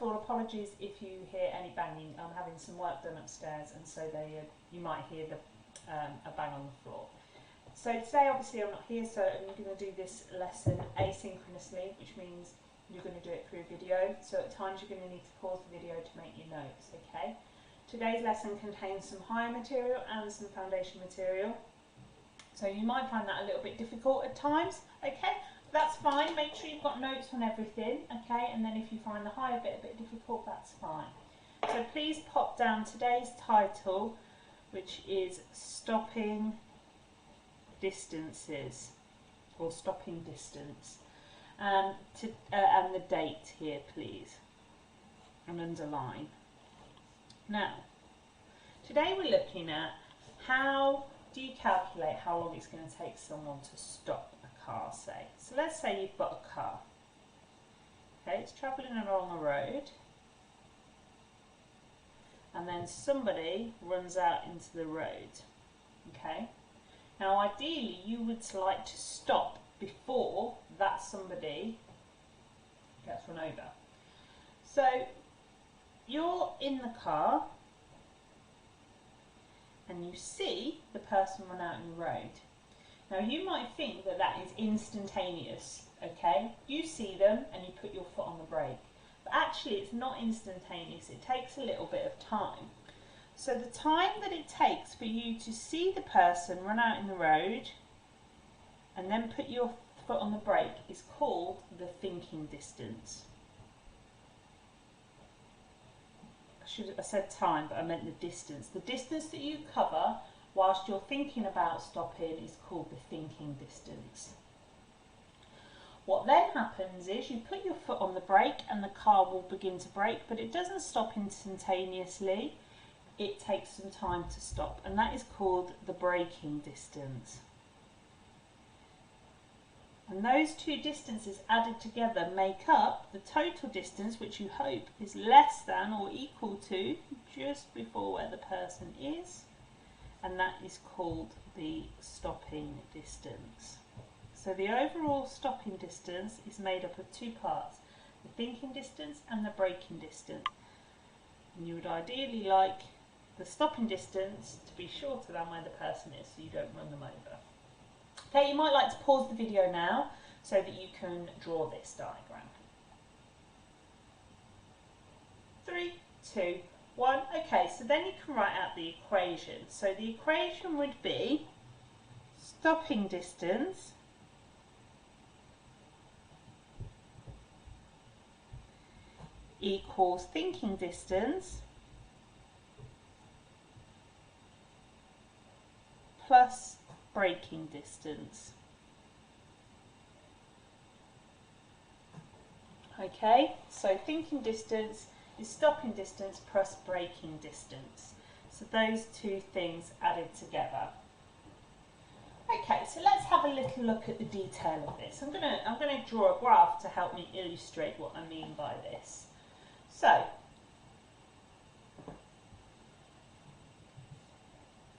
all, apologies if you hear any banging. I'm having some work done upstairs, and so you might hear a bang on the floor. So today, obviously, I'm not here, so I'm going to do this lesson asynchronously, which means you're going to do it through video. So at times you're going to need to pause the video to make your notes, okay? Today's lesson contains some higher material and some foundation material. So you might find that a little bit difficult at times, okay? That's fine, make sure you've got notes on everything, okay? And then if you find the higher bit a bit difficult, that's fine. So please pop down today's title, which is Stopping Distances, or Stopping Distance. And the date here, please, and underline. Now, today we're looking at how do you calculate how long it's going to take someone to stop a car, say. So let's say you've got a car. Okay, it's travelling along a road, and then somebody runs out into the road. Okay. Now, ideally, you would like to stop before that somebody gets run over. So you're in the car, and you see the person run out in the road. Now you might think that that is instantaneous, okay? You see them and you put your foot on the brake. But actually it's not instantaneous, it takes a little bit of time. So the time that it takes for you to see the person run out in the road and then put your foot on the brake is called the thinking distance. I said time, but I meant the distance. The distance that you cover whilst you're thinking about stopping is called the thinking distance. What then happens is you put your foot on the brake and the car will begin to brake, but it doesn't stop instantaneously. It takes some time to stop, and that is called the braking distance. And those two distances added together make up the total distance, which you hope is less than or equal to just before where the person is, and that is called the stopping distance. So the overall stopping distance is made up of two parts, the thinking distance and the braking distance. And you would ideally like the stopping distance to be shorter than where the person is, so you don't run them over. Okay, you might like to pause the video now so that you can draw this diagram. 3, 2, 1. Okay, so then you can write out the equation. So the equation would be stopping distance equals thinking distance plus braking distance. Okay, so thinking distance is stopping distance plus braking distance. So those two things added together. Okay, so let's have a little look at the detail of this. I'm gonna draw a graph to help me illustrate what I mean by this. So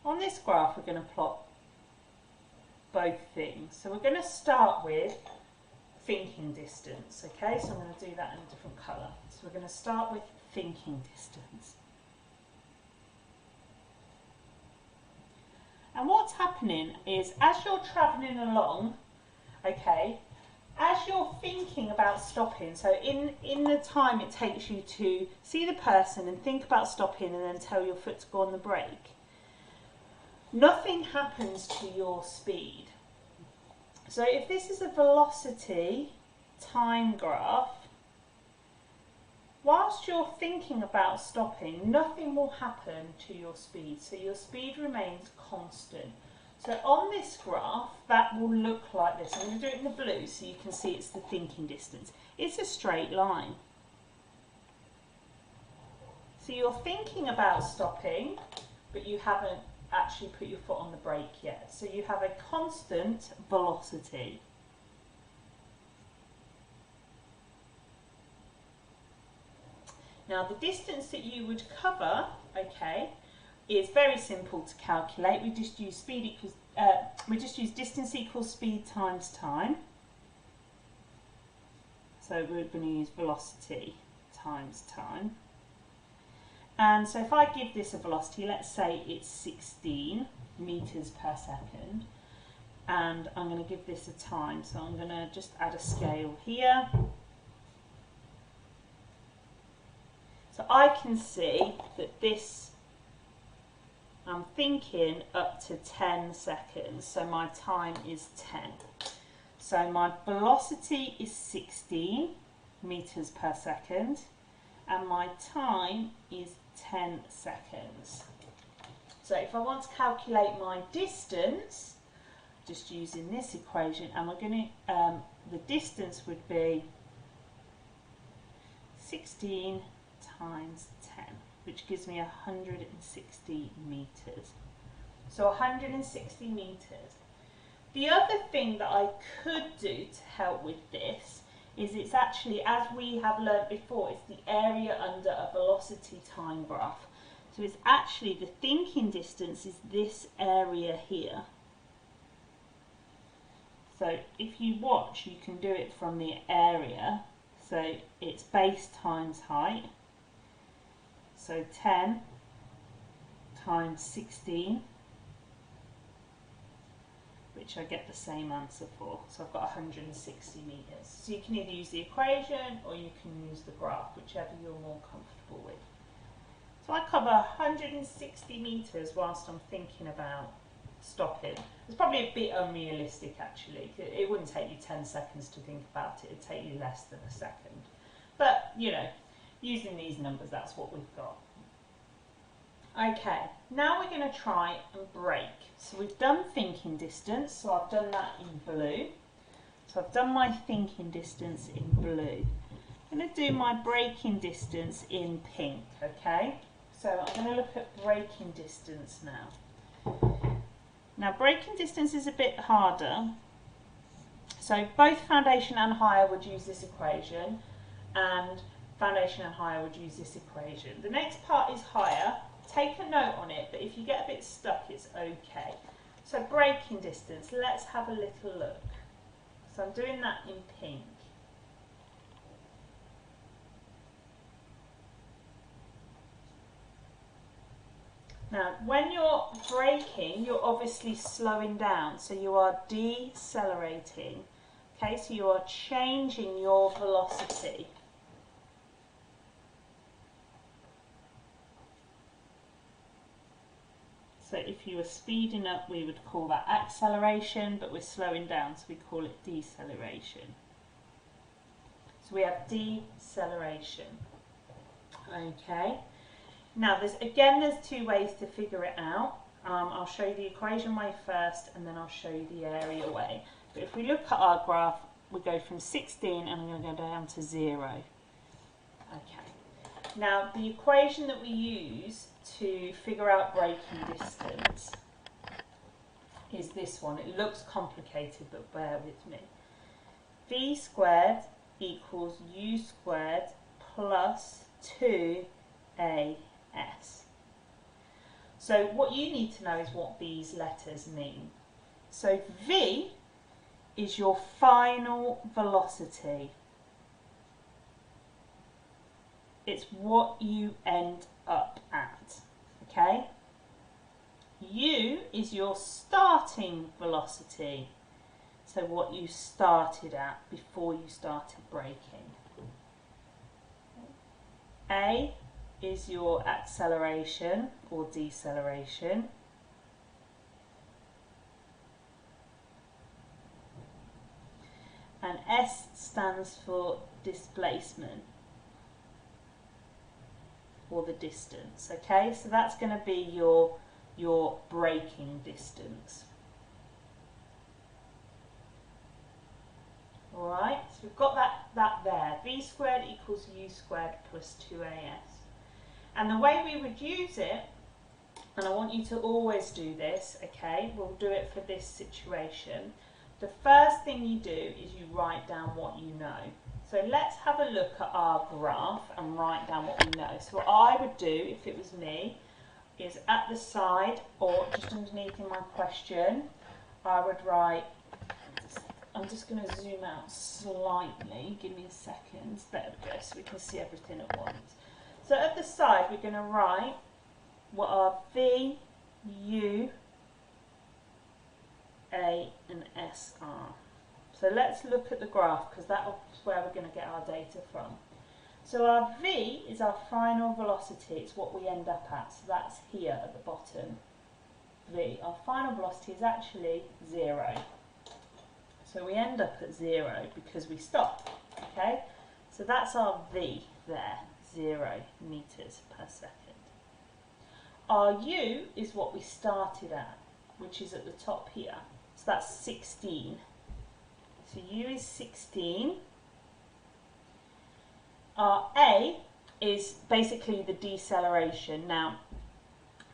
on this graph we're going to plot both things. So we're going to start with thinking distance, okay? So I'm going to do that in a different colour. So we're going to start with thinking distance. And what's happening is as you're travelling along, okay, as you're thinking about stopping, so in the time it takes you to see the person and think about stopping and then tell your foot to go on the brake, nothing happens to your speed. So if this is a velocity time graph, whilst you're thinking about stopping, nothing will happen to your speed. So your speed remains constant. So on this graph, that will look like this. I'm going to do it in the blue so you can see it's the thinking distance. It's a straight line. So you're thinking about stopping, but you haven't actually put your foot on the brake yet. So you have a constant velocity. Now the distance that you would cover, okay, is very simple to calculate. We just use distance equals speed times time. So we're going to use velocity times time. And so if I give this a velocity, let's say it's 16 meters per second, and I'm going to give this a time, so I'm going to just add a scale here. So I can see that this, I'm thinking up to 10 seconds, so my time is 10. So my velocity is 16 meters per second, and my time is 10 seconds. So if I want to calculate my distance, just using this equation, and we're going to, the distance would be 16 times 10, which gives me 160 meters. So 160 meters. The other thing that I could do to help with this is it's actually, as we have learnt before, it's the area under a velocity time graph. So it's actually, the thinking distance is this area here. So if you watch, you can do it from the area. So it's base times height. So 10 times 16, which I get the same answer for. So I've got 160 meters. So you can either use the equation or you can use the graph, whichever you're more comfortable with. So I cover 160 meters whilst I'm thinking about stopping. It's probably a bit unrealistic actually. It wouldn't take you 10 seconds to think about it. It'd take you less than a second. But, you know, using these numbers, that's what we've got. Okay, now we're going to try and brake. So we've done thinking distance, so I've done that in blue. So I've done my thinking distance in blue. I'm going to do my braking distance in pink, okay? So I'm going to look at braking distance now. Now braking distance is a bit harder. So both foundation and higher would use this equation, and foundation and higher would use this equation. The next part is higher. Take a note on it, but if you get a bit stuck, it's okay. So braking distance, let's have a little look. So I'm doing that in pink. Now, when you're braking, you're obviously slowing down, so you are decelerating. Okay, so you are changing your velocity. So if you were speeding up, we would call that acceleration, but we're slowing down, so we call it deceleration. So we have deceleration. Okay. Now, there's two ways to figure it out. I'll show you the equation way first, and then I'll show you the area way. But if we look at our graph, we go from 16 and I'm going to go down to 0. Okay. Now, the equation that we use to figure out braking distance is this one. It looks complicated, but bear with me. V squared equals U squared plus 2AS. So what you need to know is what these letters mean. So V is your final velocity. It's what you end up at, okay? U is your starting velocity. So what you started at before you started braking. A is your acceleration or deceleration. And S stands for displacement, or the distance, okay? So that's going to be your braking distance. Alright, so we've got that there. V squared equals U squared plus 2AS. And the way we would use it, and I want you to always do this, okay? We'll do it for this situation. The first thing you do is you write down what you know. So let's have a look at our graph and write down what we know. So what I would do, if it was me, is at the side or just underneath in my question, I would write I'm just going to zoom out slightly. Give me a second. There we go, so we can see everything at once. So at the side, we're going to write what are V, U, A and S are. So let's look at the graph, because that's where we're going to get our data from. So our V is our final velocity. It's what we end up at. So that's here at the bottom. V. Our final velocity is actually 0. So we end up at 0 because we stop. Okay? So that's our V there, 0 meters per second. Our U is what we started at, which is at the top here. So that's 16. So U is 16. Our A is basically the deceleration. Now,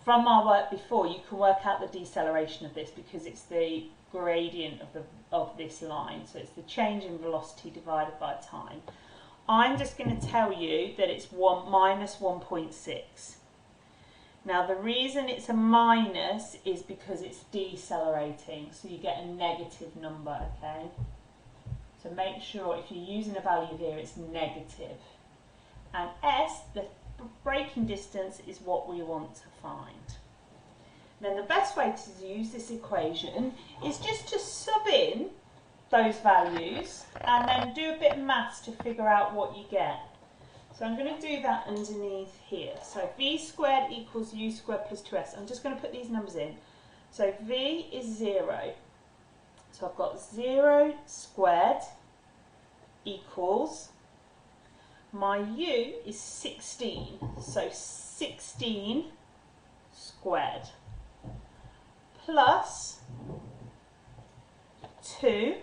from our work before, you can work out the deceleration of this because it's the gradient of this line. So it's the change in velocity divided by time. I'm just going to tell you that it's minus 1.6. Now, the reason it's a minus is because it's decelerating. So you get a negative number, okay? So make sure if you're using a value here, it's negative. And S, the braking distance, is what we want to find. Then the best way to use this equation is just to sub in those values and then do a bit of maths to figure out what you get. So I'm going to do that underneath here. So V squared equals U squared plus 2S. I'm just going to put these numbers in. So V is 0. So I've got 0 squared equals, my U is 16, so 16 squared plus 2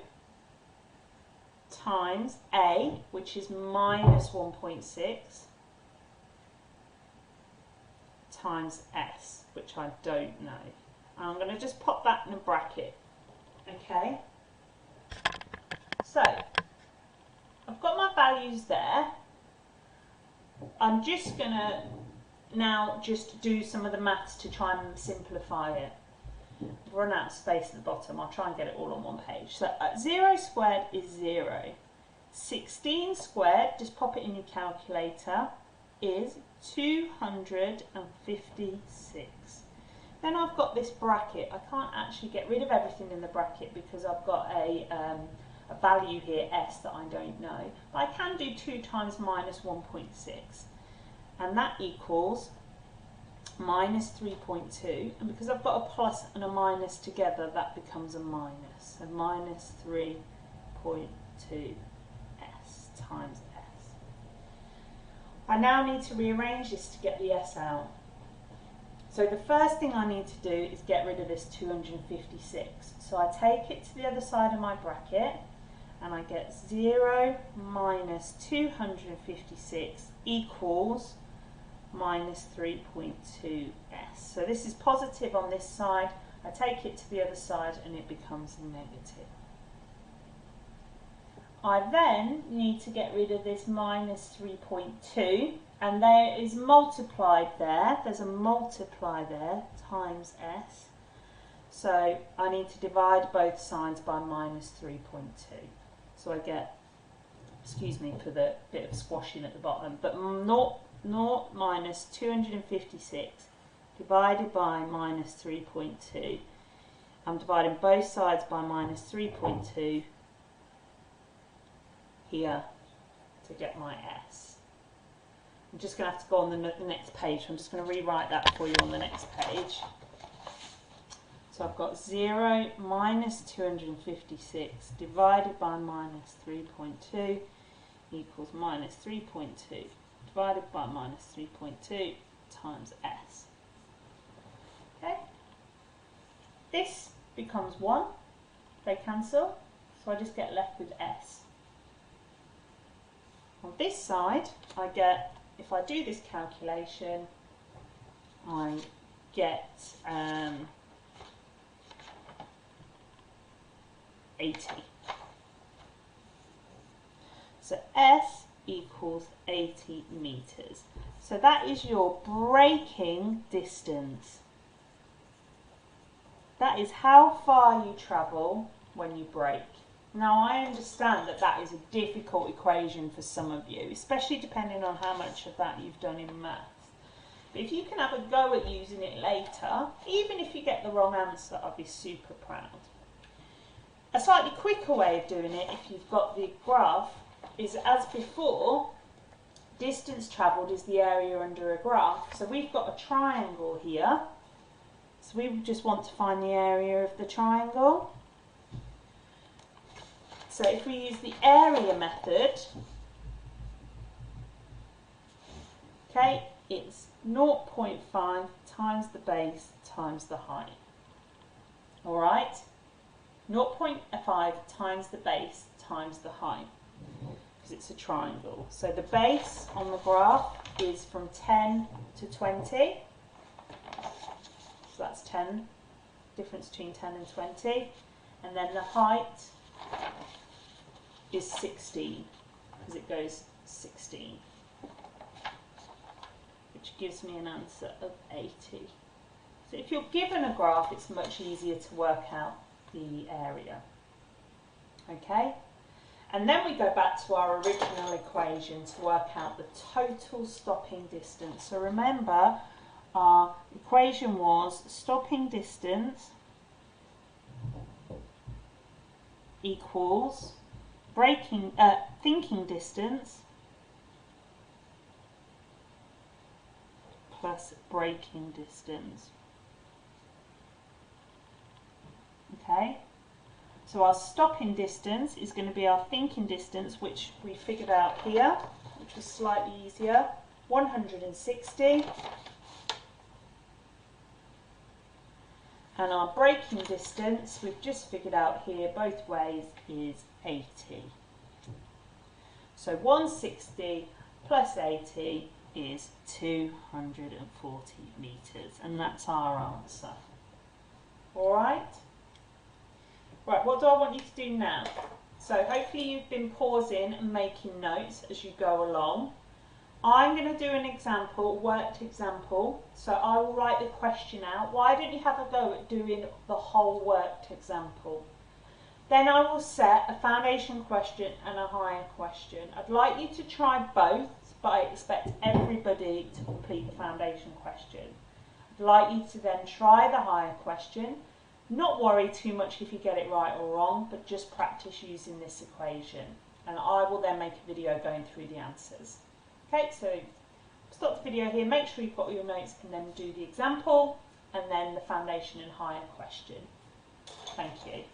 times A, which is minus 1.6, times S, which I don't know. And I'm going to just pop that in a bracket. Okay, so I've got my values there. I'm just going to now just do some of the maths to try and simplify it. I've run out of space at the bottom. I'll try and get it all on one page. So 0 squared is 0. 16 squared, just pop it in your calculator, is 256. Then I've got this bracket. I can't actually get rid of everything in the bracket because I've got a value here, S, that I don't know. But I can do 2 times minus 1.6. And that equals minus 3.2. And because I've got a plus and a minus together, that becomes a minus. So minus 3.2 S times S. I now need to rearrange this to get the S out. So the first thing I need to do is get rid of this 256. So I take it to the other side of my bracket and I get 0 minus 256 equals minus 3.2S. So this is positive on this side. I take it to the other side and it becomes negative. I then need to get rid of this minus 3.2, and there is multiplied there. There's a multiply there times S. So I need to divide both sides by minus 3.2. So I get, excuse me for the bit of squashing at the bottom, but 0 minus 256 divided by minus 3.2. I'm dividing both sides by minus 3.2 here to get my S. I'm just going to have to go on the next page. I'm just going to rewrite that for you on the next page. So I've got 0 minus 256 divided by minus 3.2 equals minus 3.2 divided by minus 3.2 times S. Okay? This becomes 1. They cancel. So I just get left with S. On this side, I get, if I do this calculation, I get 80. So S equals 80 meters. So that is your braking distance. That is how far you travel when you brake. Now I understand that that is a difficult equation for some of you, especially depending on how much of that you've done in maths. But if you can have a go at using it later, even if you get the wrong answer, I'd be super proud. A slightly quicker way of doing it, if you've got the graph, is as before, distance travelled is the area under a graph. So we've got a triangle here. So we just want to find the area of the triangle. So if we use the area method, okay, it's 0.5 times the base times the height. All right? 0.5 times the base times the height, because it's a triangle. So the base on the graph is from 10 to 20. So that's 10, difference between 10 and 20. And then the height is 16, because it goes 16, which gives me an answer of 80. So if you're given a graph, it's much easier to work out the area. Okay? And then we go back to our original equation to work out the total stopping distance. So remember, our equation was stopping distance equals thinking distance plus braking distance. Okay, so our stopping distance is going to be our thinking distance, which we figured out here, which was slightly easier, 160. And our braking distance, we've just figured out here both ways, is 80. So 160 plus 80 is 240 metres, and that's our answer. All right? Right, what do I want you to do now? So hopefully you've been pausing and making notes as you go along. I'm going to do an example, worked example, so I will write the question out. Why don't you have a go at doing the whole worked example? Then I will set a foundation question and a higher question. I'd like you to try both, but I expect everybody to complete the foundation question. I'd like you to then try the higher question. Not worry too much if you get it right or wrong, but just practice using this equation. And I will then make a video going through the answers. Okay, so stop the video here, make sure you've got all your notes, and then do the example, and then the foundation and higher question. Thank you.